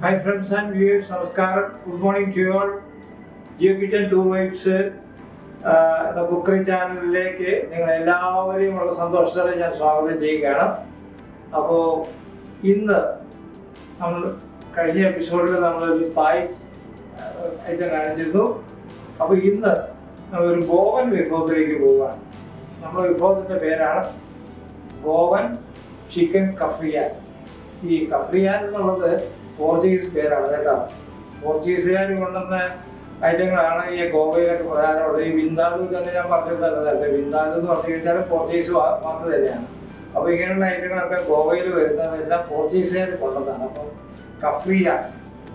Hi friends and viewers, Namaskaram. Good morning to you all. Geo Kitchen Two Wives എന്ന cookery ചാനലിലേക്ക് നിങ്ങൾ എല്ലാവരെയും വളരെ സന്തോഷത്തോടെ ഞാൻ സ്വാഗതം ചെയ്യുകയാണ്. അപ്പോൾ ഇന്ന് നമ്മൾ കഴിഞ്ഞ എപ്പിസോഡിൽ നമ്മളൊരു തായ് ഐറ്റം കാണിച്ചിരുന്നു. അപ്പോൾ ഇന്ന് നമ്മളൊരു ഗോവൻ വിഭവത്തിലേക്ക് പോവുകയാണ്. നമ്മുടെ വിഭവത്തിൻ്റെ പേരാണ് ഗോവൻ ചിക്കൻ കഫ്രിയാൻ. ഈ കഫ്രിയാൻ എന്നുള്ളത് പോർച്ചുഗീസ് പേരാണ് കേട്ടോ. പോർച്ചുഗീസുകാർ കൊണ്ടുവന്ന ഐറ്റങ്ങളാണ് ഈ ഗോവയിലൊക്കെ പ്രധാനമുള്ളത്. ഈ വിന്താലു തന്നെ ഞാൻ പറഞ്ഞിരുന്നതല്ല, വിന്താലു എന്ന് പറഞ്ഞു കഴിഞ്ഞാൽ പോർച്ചുഗീസ് വാക്ക് തന്നെയാണ്. അപ്പോൾ ഇങ്ങനെയുള്ള ഐറ്റങ്ങളൊക്കെ ഗോവയിൽ വരുന്നതെല്ലാം പോർച്ചുഗീസുകാർ കൊണ്ടുവന്നതാണ്. അപ്പം കഫ്രിയാൻ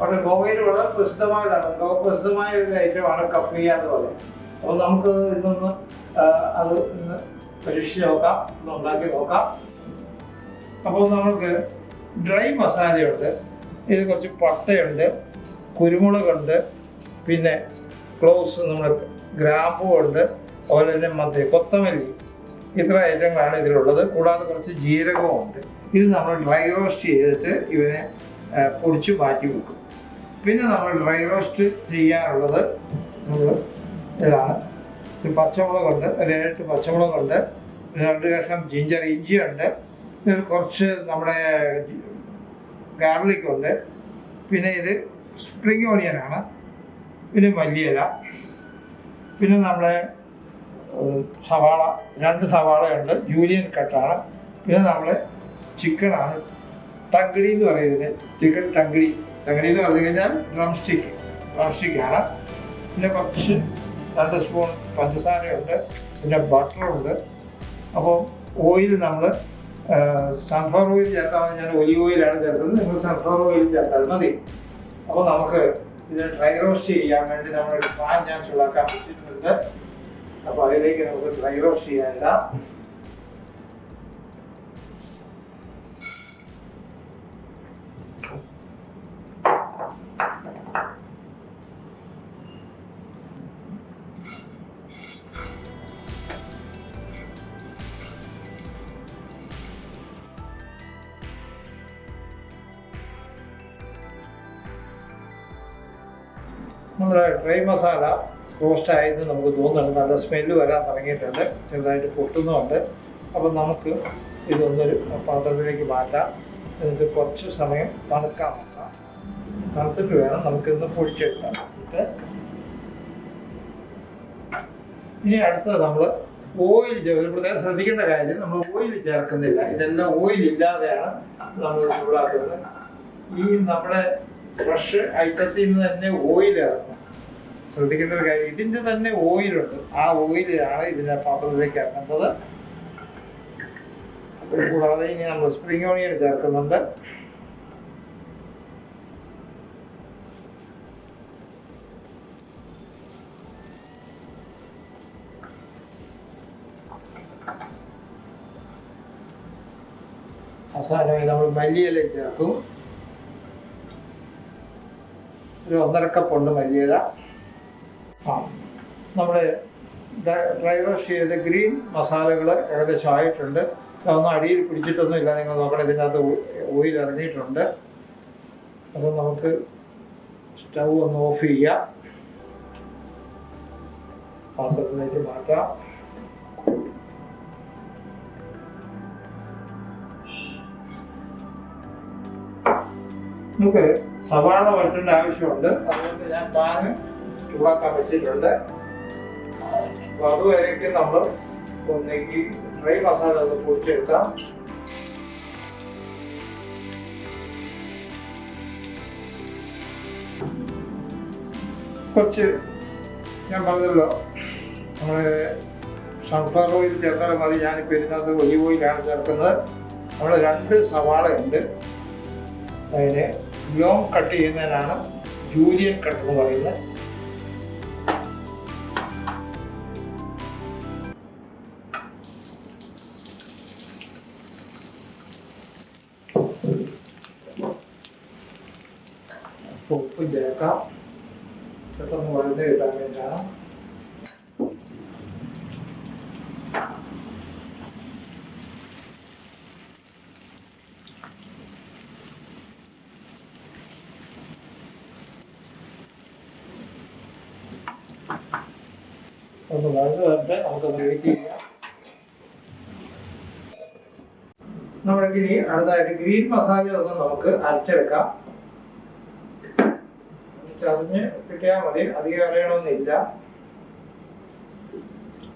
അവിടെ ഗോവയിൽ വളരെ പ്രസിദ്ധമായതാണ്, ലോകപ്രസിദ്ധമായ ഒരു ഐറ്റമാണ് കഫ്രിയാൻ എന്ന് പറയുന്നത്. അപ്പോൾ നമുക്ക് ഇന്നൊന്ന് അത് ഇന്ന് പരീക്ഷിച്ച് നോക്കാം, ഒന്ന് ഉണ്ടാക്കി നോക്കാം. അപ്പോൾ നമുക്ക് ഡ്രൈ മസാലയുണ്ട്, ഇത് കുറച്ച് പട്ടയുണ്ട്, കുരുമുളകുണ്ട്, പിന്നെ ക്ലോവ്സ്, നമ്മുടെ ഗ്രാമ്പുണ്ട്, അതുപോലെ തന്നെ മധുര, കൊത്തമല്ലി, ഇത്ര ഐറ്റങ്ങളാണ് ഇതിലുള്ളത്. കൂടാതെ കുറച്ച് ജീരകമുണ്ട്. ഇത് നമ്മൾ ഡ്രൈ റോസ്റ്റ് ചെയ്തിട്ട് ഇവനെ പൊടിച്ച് മാറ്റി വെക്കും. പിന്നെ നമ്മൾ ഡ്രൈ റോസ്റ്റ് ചെയ്യാറുള്ളത് നമ്മൾ ഇതാണ്. പച്ചമുളകുണ്ട്, ഒരു 7 പച്ചമുളകുണ്ട്, 2 കഷ്ണം ജിഞ്ചർ ഇഞ്ചിയുണ്ട്, കുറച്ച് നമ്മുടെ ഗാർലിക് ഉണ്ട്, പിന്നെ ഇത് സ്പ്രിംഗ് ഓണിയനാണ്, പിന്നെ മല്ലിയില, പിന്നെ നമ്മുടെ സവാള, 2 സവാളയുണ്ട്, ജൂലിയൻ കട്ടാണ്, പിന്നെ നമ്മൾ ചിക്കനാണ്, ടങ്കിടി എന്ന് പറയുന്നത്, ചിക്കൻ ടങ്കിടി എന്ന് പറഞ്ഞു കഴിഞ്ഞാൽ ഡ്രം സ്റ്റിക്കാണ്. പിന്നെ കുറച്ച് 2 സ്പൂൺ പഞ്ചസാരയുണ്ട്, പിന്നെ ബട്ടറുണ്ട്. അപ്പോൾ ഓയിൽ നമ്മൾ സൺഫ്ലവർ ഓയിൽ ചേർത്താൽ ഞാൻ ഒലിവ് ഓയിലാണ് ചേർക്കുന്നത്, നിങ്ങൾ സൺഫ്ലവർ ഓയിൽ ചേർത്താൽ മതി. അപ്പോൾ നമുക്ക് ഇത് ഡ്രൈ റോസ്റ്റ് ചെയ്യാൻ വേണ്ടി നമ്മളൊരു പാൻ ഞാൻ ചൂടാക്കാൻ വെച്ചിട്ടുണ്ട്. അപ്പോൾ അതിലേക്ക് നമുക്ക് ഡ്രൈ റോസ്റ്റ് ചെയ്യാനില്ല. നമ്മുടെ ഡ്രൈ മസാല റോസ്റ്റ് ആയെന്ന് നമുക്ക് തോന്നുന്നുണ്ട്, നല്ല സ്മെല്ല് വരാൻ തുടങ്ങിയിട്ടുണ്ട്, ചെറുതായിട്ട് പൊട്ടുന്നുമുണ്ട്. അപ്പം നമുക്ക് ഇതൊന്നൊരു പാത്രത്തിലേക്ക് മാറ്റാം. എന്നിട്ട് കുറച്ച് സമയം തണുക്കാൻ നോക്കാം. തണുത്തിട്ട് വേണം നമുക്കിതൊന്ന് പൊടിച്ചെടുക്കാൻ. ഇനി അടുത്തത് നമ്മൾ ഓയിൽ പ്രത്യേകം ശ്രദ്ധിക്കേണ്ട കാര്യം, നമ്മൾ ഓയിൽ ചേർക്കുന്നില്ല. ഇതെല്ലാം ഓയിൽ ഇല്ലാതെയാണ് നമ്മൾ ചൂടാക്കുന്നത്. ഈ നമ്മുടെ ഫ്രഷ് ഐറ്റത്തിൽ നിന്ന് തന്നെ ഓയിൽ ഇറങ്ങും. ശ്രദ്ധിക്കേണ്ട ഒരു കാര്യം, ഇതിൻ്റെ തന്നെ ഓയിലുണ്ട്, ആ ഓയിലാണ് ഇതിൻ്റെ പാത്രത്തിലേക്ക് ഇറങ്ങുന്നത്. കൂടാതെ ഇനി നമ്മൾ സ്പ്രിംഗ് ഓണിയൻ ചേർക്കുന്നുണ്ട്. അവസാനമായി നമ്മൾ മല്ലിയില ചേർക്കും. ഒരു 1.5 കപ്പുണ്ട് മല്ലിയില. നമ്മുടെ ഡ്രൈ റോസ്റ്റ് ചെയ്ത ഗ്രീൻ മസാലകൾ ഏകദേശം ആയിട്ടുണ്ട്. അതൊന്നും അടിയിൽ പിടിച്ചിട്ടൊന്നുമില്ല, നിങ്ങൾ നോക്കണം, ഇതിനകത്ത് ഓയിൽ ഇറങ്ങിയിട്ടുണ്ട്. അപ്പോൾ നമുക്ക് സ്റ്റൗ ഒന്ന് ഓഫ് ചെയ്യാം, പാത്രത്തിലേക്ക് മാറ്റാം. നമുക്ക് സവാള വഴറ്റേണ്ട ആവശ്യമുണ്ട്, അതുകൊണ്ട് ഞാൻ പാന് ചൂടാക്കാൻ വെച്ചിട്ടുണ്ട്. അപ്പോൾ അതുവരേക്ക് നമ്മൾ ഒന്നെങ്കിൽ ഡ്രൈ മസാല ഒന്ന് പൊടിച്ചെടുക്കാം. കുറച്ച് ഞാൻ പറഞ്ഞല്ലോ, നമ്മൾ സൺഫ്ലവർ ഓയിൽ ചേർത്താൽ മതി. ഞാനിപ്പോൾ ഇതിനകത്ത് ഒലിവ് ഓയിലാണ് ചേർക്കുന്നത്. നമ്മൾ 2 സവാളയുണ്ട്, അതിന് ലോങ് കട്ട് ചെയ്യുന്നതിനാണ് ജൂലിയൻ കട്ട് എന്ന് പറയുന്നത്. ഉപ്പ് ചേർക്കാം, പെട്ടെന്ന് വഴന്ന് കിട്ടാൻ വേണ്ടിയാണ്. ഒന്ന് വഴന്ന് വരട്ടെ, നമുക്കൊന്ന് വെയിറ്റ് ചെയ്യാം. നമ്മൾക്ക് ഇനി അടുത്തായിട്ട് ഗ്രീൻ മസാല ഒന്ന് നമുക്ക് അരച്ചെടുക്കാം. ചതഞ്ഞ് കിട്ടിയാൽ മതി, അധികം അറിയണമെന്നില്ല.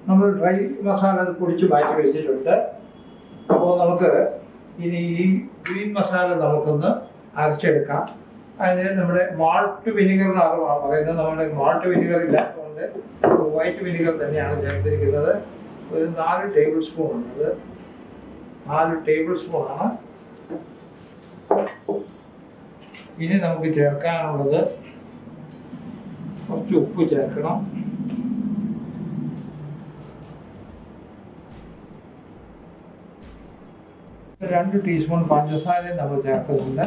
നമ്മൾ ഡ്രൈ മസാല പൊടിച്ച് മാറ്റി വെച്ചിട്ടുണ്ട്. അപ്പോൾ നമുക്ക് ഇനി ഈ ഗ്രീൻ മസാല നമുക്കൊന്ന് അരച്ചെടുക്കാം. അതിന് നമ്മുടെ മാൾട്ട് വിനിഗർ എന്നാണ് പറയുന്നത്. നമ്മുടെ മാൾട്ട് വിനിഗർ ഇല്ലാത്തതുകൊണ്ട് വൈറ്റ് വിനിഗർ തന്നെയാണ് ചേർത്തിരിക്കുന്നത്. ഒരു 4 ടേബിൾ സ്പൂൺ ഉള്ളത്, 4 ടേബിൾ സ്പൂണാണ്. ഇനി നമുക്ക് ചേർക്കാനുള്ളത് കുറച്ച് ഉപ്പ് ചേർക്കണം. 2 ടീസ്പൂൺ പഞ്ചസാരയും നമ്മൾ ചേർക്കുന്നുണ്ട്.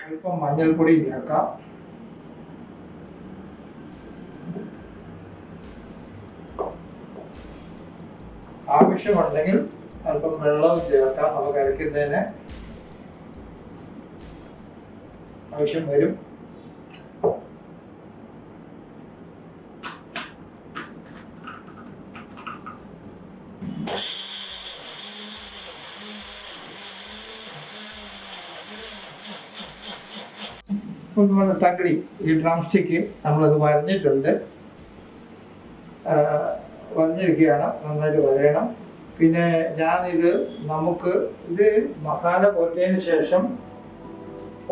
അല്പം മഞ്ഞൾപ്പൊടി ചേർക്കാം. ആവശ്യമുണ്ടെങ്കിൽ അല്പം വെള്ളവും ചേർക്കാം. നമുക്ക് അരയ്ക്കുന്നതിന് ആവശ്യം വരും. നമ്മുടെ തക്കടി ഈ ഡ്രം സ്റ്റിക്ക് നമ്മളത് വരഞ്ഞിട്ടുണ്ട്, വരഞ്ഞിരിക്കുകയാണ്. നന്നായിട്ട് വരയണം. പിന്നെ ഞാനിത് ഇത് മസാല പുരട്ടിയതിന് ശേഷം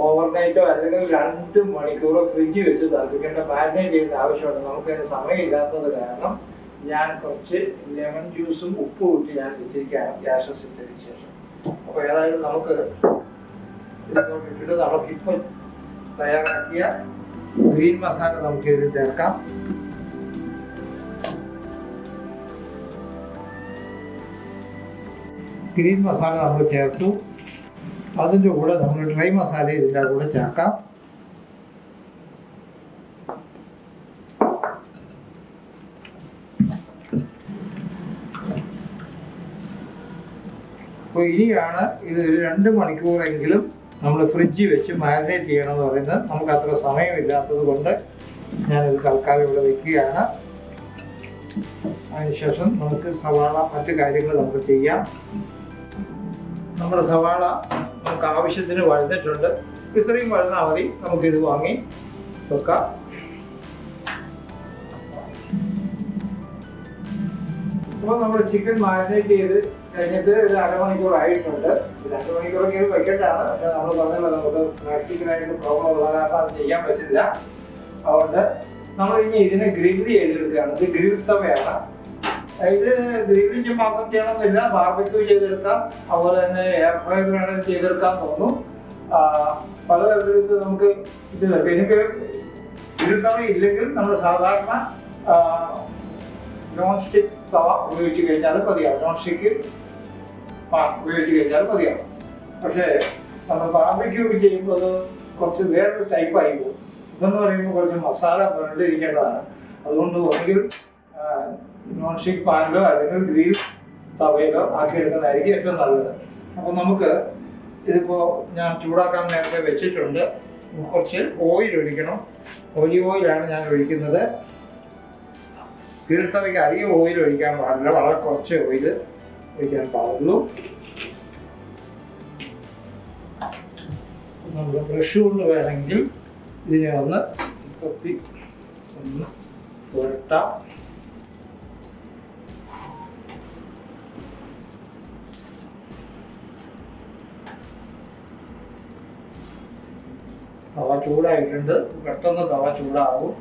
ഓവർനൈറ്റോ അല്ലെങ്കിൽ 2 മണിക്കൂറോ ഫ്രിഡ്ജിൽ വെച്ച് തണുപ്പിക്കേണ്ട, മാരിനേറ്റ് ചെയ്യേണ്ട ആവശ്യമുണ്ട്. നമുക്കതിന് സമയമില്ലാത്തത് കാരണം ഞാൻ കുറച്ച് ലെമൺ ജ്യൂസും ഉപ്പും ഇട്ട് ഞാൻ വെച്ചിരിക്കുകയാണ് ഗ്യാസ് ഇട്ടതിന് ശേഷം. അപ്പോൾ ഏതായാലും നമുക്ക് ഇതിനോട് ഇട്ടിട്ട് നമുക്കിപ്പോൾ തയ്യാറാക്കിയ ഗ്രീൻ മസാല നമുക്ക് ഇതിൽ ചേർക്കാം. ഗ്രീൻ മസാല നമ്മൾ ചേർത്തു. അതിൻ്റെ കൂടെ നമ്മൾ ഡ്രൈ മസാല ഇതിൻ്റെ കൂടെ ചേർക്കാം. അപ്പോൾ ഇനിയാണ് ഇത് 2 മണിക്കൂറെങ്കിലും നമ്മൾ ഫ്രിഡ്ജിൽ വെച്ച് മാരിനേറ്റ് ചെയ്യണമെന്ന് പറയുന്നത്. നമുക്ക് അത്ര സമയമില്ലാത്തത് കൊണ്ട് ഞാനിത് തൽക്കാലം ഇവിടെ വെക്കുകയാണ്. അതിനുശേഷം നമുക്ക് സവാള മറ്റു കാര്യങ്ങൾ നമുക്ക് ചെയ്യാം. നമ്മുടെ സവാള നമുക്ക് ആവശ്യത്തിന് വഴന്നിട്ടുണ്ട്. ഇത്രയും വഴന്നാൽ മതി. നമുക്കിത് വാങ്ങി വെക്കാം. അപ്പോൾ നമ്മൾ ചിക്കൻ മാരിനേറ്റ് ചെയ്ത് കഴിഞ്ഞിട്ട് ഒരു അരമണിക്കൂർ ആയിട്ടുണ്ട്. 2 മണിക്കൂറൊക്കെ വെക്കേണ്ടതാണ്. പക്ഷെ നമ്മൾ പറഞ്ഞല്ലോ നമുക്ക് പ്രാക്ടിക്കലായിട്ട് പ്രോബ്ലം ഉള്ള കാരണം അത് ചെയ്യാൻ പറ്റില്ല. അതുകൊണ്ട് നമ്മൾ ഇനി ഇതിനെ ഗ്രില്ല് ചെയ്തെടുക്കുകയാണ്. ഇത് ഗ്രിൽ തവയാണ്. ഇത് ഗ്രില്ല് മാത്രം ചെയ്യണമെന്നില്ല, ബാർബക്യൂ ചെയ്തെടുക്കാം. അതുപോലെ തന്നെ എയർ ഫ്രയർ വേണമെങ്കിൽ ചെയ്തെടുക്കാൻ തോന്നും. പലതരത്തിൽ ഇത് നമുക്ക് ഇത് എനിക്ക് ഗ്രിൽ തവ ഇല്ലെങ്കിൽ നമ്മൾ സാധാരണ നോൺ സ്റ്റിക്ക് തവ ഉപയോഗിച്ച് കഴിഞ്ഞാൽ മതിയാവും. നോൺ സ്റ്റിക്ക് പാൻ ഉപയോഗിച്ച് കഴിഞ്ഞാൽ മതിയാവും. പക്ഷേ നമ്മൾ ബാർബക്യൂ ചെയ്യുമ്പോൾ അത് കുറച്ച് വേറൊരു ടൈപ്പായി പോകും. ഇതെന്ന് പറയുമ്പോൾ കുറച്ച് മസാല പുരണ്ടിരിക്കേണ്ടതാണ്. അതുകൊണ്ട് ഒന്നുകിൽ നോൺ സ്റ്റിക്ക് പാനിലോ അല്ലെങ്കിൽ ഗ്രിൽ തവയിലോ ആക്കിയെടുക്കുന്നതായിരിക്കും ഏറ്റവും നല്ലത്. അപ്പോൾ നമുക്ക് ഇതിപ്പോൾ ഞാൻ ചൂടാക്കാൻ നേരത്തെ വെച്ചിട്ടുണ്ട്. കുറച്ച് ഓയിൽ ഒഴിക്കണം. ഒലിവ് ഓയിലാണ് ഞാൻ ഒഴിക്കുന്നത്. ഗ്രിൽ തവയ്ക്ക് അധികം ഓയിൽ ഒഴിക്കാൻ പാടില്ല, വളരെ കുറച്ച് ഓയിൽ ഒഴിക്കാൻ പാടുള്ളൂ. നമ്മൾ ബ്രഷ് കൊണ്ട് വേണമെങ്കിൽ ഇതിനെ ഒന്ന് പുരട്ടാം. തവ ചൂടായിട്ടുണ്ട്. പെട്ടെന്ന് തവ ചൂടാവും.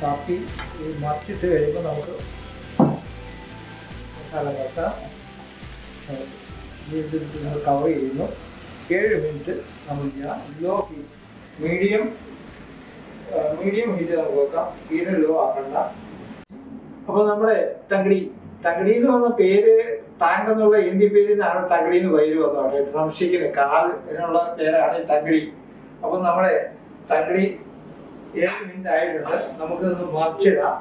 ബാക്കി ഈ മറിച്ചിട്ട് കഴിയുമ്പോൾ നമുക്ക് മസാല വെക്കാം. വീണ്ടും നമ്മൾ കവർ ചെയ്യുന്നു. 7 മിനിറ്റ് നമ്മൾ ചെയ്യാം. ലോ ഹീറ്റ്, മീഡിയം ഹീറ്റ് നമുക്ക് വെക്കാം. തീരെ ലോ ആക്കണ്ട. അപ്പോൾ നമ്മുടെ തങ്കടി എന്ന് പറഞ്ഞ പേര് ടാങ്ക് എന്നുള്ള ഹിന്ദി പേരിൽ നിന്നാണ് തങ്കടി എന്ന് പേര് വന്നത്. ഡ്രം സ്റ്റിക്കിന് കാല് എന്നുള്ള പേരാണ് തങ്കടി. അപ്പോൾ നമ്മുടെ തങ്കടി 7 മിനിറ്റ് ആയിട്ടുണ്ട്. നമുക്കിതൊന്ന് മറിച്ചിടാം.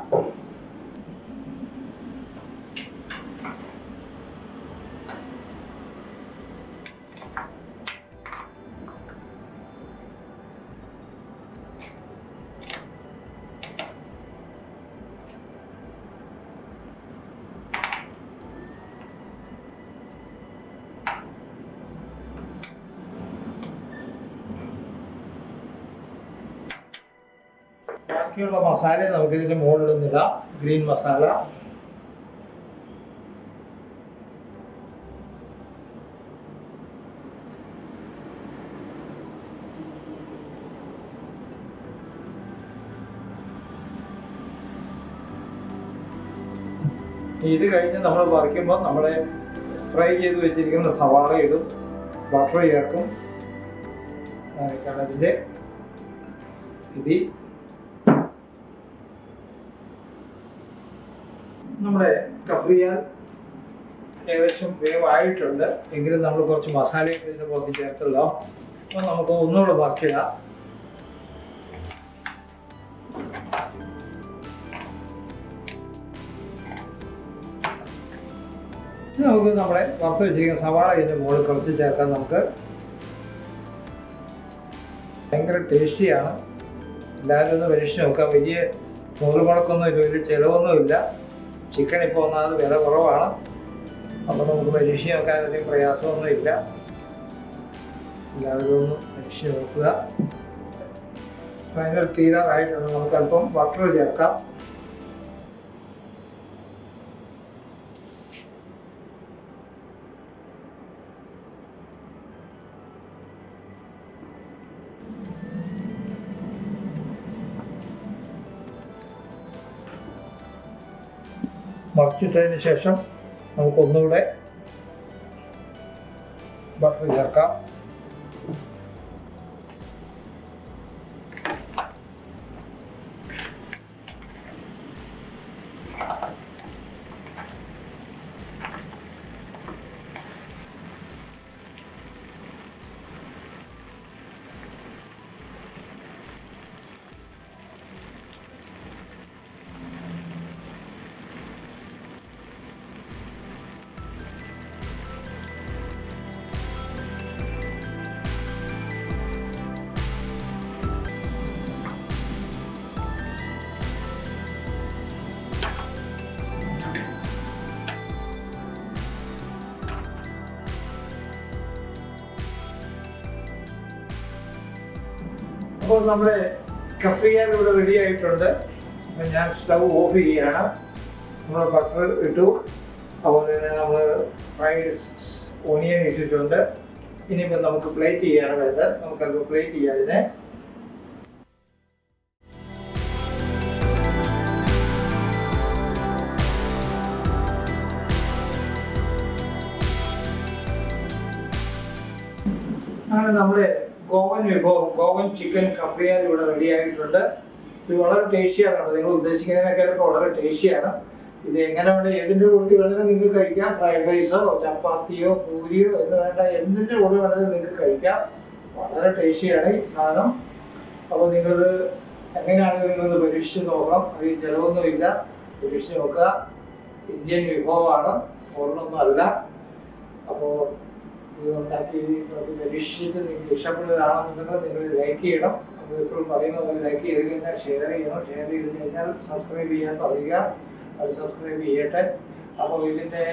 ബാക്കിയുള്ള മസാല നമുക്ക് ഇതിന്റെ മുകളിൽ നിന്നിടാം. ഗ്രീൻ മസാല, ഇത് കഴിഞ്ഞ് നമ്മൾ പറിക്കുമ്പോൾ നമ്മൾ ഫ്രൈ ചെയ്ത് വെച്ചിരിക്കുന്ന സവാള ഇടും, ബട്ടർ ചേർക്കും. അങ്ങനെയൊക്കെയാണ് അതിൻ്റെ ഇത്. നമ്മുടെ കഫ്രിയാൽ ഏകദേശം വേവായിട്ടുണ്ട്. എങ്കിലും നമ്മൾ കുറച്ച് മസാലയൊക്കെ ഇതിൻ്റെ പുറത്ത് ചേർത്തല്ലോ. അപ്പോൾ നമുക്ക് ഒന്നുകൂടെ വറക്കിടാം. നമുക്ക് നമ്മുടെ വറുത്ത് വെച്ചിരിക്കുന്ന സവാള ഇതിൻ്റെ മുകളിൽ കുറച്ച് ചേർക്കാൻ. നമുക്ക് ഭയങ്കര ടേസ്റ്റിയാണ്. എല്ലാവരും ഒന്ന് പരീക്ഷിച്ച് നോക്കാം. വലിയ മുതൽമുടക്കൊന്നും ഇല്ല, വലിയ ചിലവൊന്നുമില്ല. ചിക്കൻ ഇപ്പോൾ ഒന്നാമത് വില കുറവാണ്. അപ്പോൾ നമുക്ക് പരീക്ഷിച്ച് നോക്കാൻ അധികം പ്രയാസമൊന്നും ഇല്ല. എല്ലാവരും ഒന്ന് പരീക്ഷിച്ച് നോക്കുക. ഭയങ്കര തീരാറായിട്ടുണ്ട്. നമുക്ക് അല്പം ബട്ടർ ചേർക്കാം. മറിച്ചിട്ടതിന് ശേഷം നമുക്കൊന്നുകൂടെ ബട്ടർ ചേർക്കാം. അപ്പോൾ നമ്മുടെ കഫ്രിയാൽ ഇവിടെ റെഡി ആയിട്ടുണ്ട്. അപ്പം ഞാൻ സ്റ്റവ് ഓഫ് ചെയ്യുകയാണ്. നമ്മൾ ബട്ടർ ഇട്ടു, അതുപോലെ തന്നെ നമ്മൾ ഫ്രൈഡ് ഓണിയൻ ഇട്ടിട്ടുണ്ട്. ഇനിയിപ്പോൾ നമുക്ക് പ്ലേറ്റ് ചെയ്യാണ് വേണ്ടത്. നമുക്കത് പ്ലേറ്റ് ചെയ്യാം. അതിനെ അങ്ങനെ നമ്മുടെ ഗോവൻ വിഭവം, ഗോവൻ ചിക്കൻ കഫ്രിയാൽ ഇവിടെ റെഡി ആയിട്ടുണ്ട്. ഇത് വളരെ ടേസ്റ്റിയാണ്. നിങ്ങൾ ഉദ്ദേശിക്കുന്നതിനേക്കാളൊക്കെ വളരെ ടേസ്റ്റിയാണ്. ഇത് എങ്ങനെ വേണ്ട, ഏതിൻ്റെ കൂടെ വേണമെങ്കിലും നിങ്ങൾക്ക് കഴിക്കാം. ഫ്രൈഡ് റൈസോ ചപ്പാത്തിയോ പൂരിയോ എന്ന് വേണ്ട എന്തിൻ്റെ കൂടെ വേണമെങ്കിലും നിങ്ങൾക്ക് കഴിക്കാം. വളരെ ടേസ്റ്റിയാണ് ഈ സാധനം. അപ്പോൾ നിങ്ങളിത് എങ്ങനെയാണെങ്കിലും നിങ്ങളിത് പരീക്ഷിച്ച് നോക്കണം. അത് ചിലവൊന്നുമില്ല. പരീക്ഷിച്ച് നോക്കുക. ഇന്ത്യൻ വിഭവമാണ്, ഫോറിനൊന്നും അല്ല. അപ്പോൾ ഇത് ഉണ്ടാക്കി പരീക്ഷിച്ചിട്ട് നിങ്ങൾക്ക് ഇഷ്ടപ്പെടുകയാണെന്നുണ്ടെങ്കിൽ നിങ്ങൾ ലൈക്ക് ചെയ്യണം. നമ്മൾ എപ്പോഴും പറയുന്നത് ലൈക്ക് ചെയ്ത് കഴിഞ്ഞാൽ ഷെയർ ചെയ്യണം. ഷെയർ ചെയ്ത് കഴിഞ്ഞാൽ സബ്സ്ക്രൈബ് ചെയ്യാൻ പറയുക. അത് സബ്സ്ക്രൈബ് ചെയ്യട്ടെ. അപ്പോൾ ഇതിൻ്റെ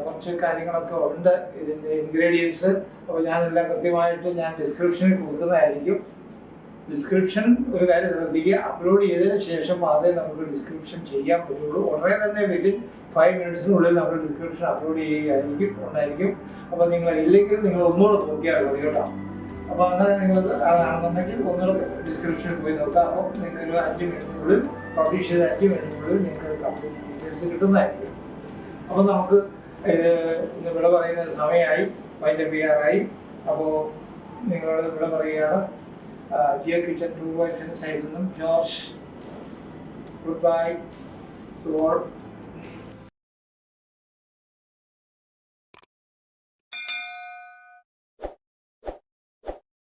കുറച്ച് കാര്യങ്ങളൊക്കെ ഉണ്ട്, ഇതിൻ്റെ ഇൻഗ്രീഡിയൻസ്. അപ്പോൾ ഞാനെല്ലാം കൃത്യമായിട്ട് ഞാൻ ഡിസ്ക്രിപ്ഷനിൽ കൊടുക്കുന്നതായിരിക്കും. ഡിസ്ക്രിപ്ഷൻ ഒരു കാര്യം ശ്രദ്ധിക്കുക, അപ്ലോഡ് ചെയ്തതിന് ശേഷം മാത്രമേ നമുക്ക് ഡിസ്ക്രിപ്ഷൻ ചെയ്യാൻ പറ്റുള്ളൂ. ഉടനെ തന്നെ വിതിൻ 5 മിനിറ്റ്സിനുള്ളിൽ നമ്മൾ ഡിസ്ക്രിപ്ഷൻ അപ്ലോഡ് ഉണ്ടായിരിക്കും. അപ്പോൾ നിങ്ങൾ ഇല്ലെങ്കിൽ നിങ്ങൾ ഒന്നുകൂടെ നോക്കിയാൽ മതി കേട്ടോ. അപ്പോൾ അങ്ങനെ നിങ്ങൾ ആണെന്നുണ്ടെങ്കിൽ ഒന്നുകൂടെ ഡിസ്ക്രിപ്ഷനിൽ പോയി നോക്കാം. അപ്പോൾ നിങ്ങൾക്ക് ഒരു 5 മിനിറ്റിനുള്ളിൽ പബ്ലിഷ് ചെയ്ത് 5 മിനിറ്റിനുള്ളിൽ നിങ്ങൾക്ക് കംപ്ലീറ്റ് ഡീറ്റെയിൽസ് കിട്ടുന്നതായിരിക്കും. അപ്പോൾ നമുക്ക് ഇന്ന് വിട പറയുന്ന സമയമായി, വൈൻഡപ്പ് ചെയ്യാറായി. അപ്പോൾ നിങ്ങളോട് വിട പറയുകയാണ്. ജിയോ കിച്ചൺ ടൂർ വൈഫിൻ്റെ സൈഡിൽ നിന്നും George. Good bye to all.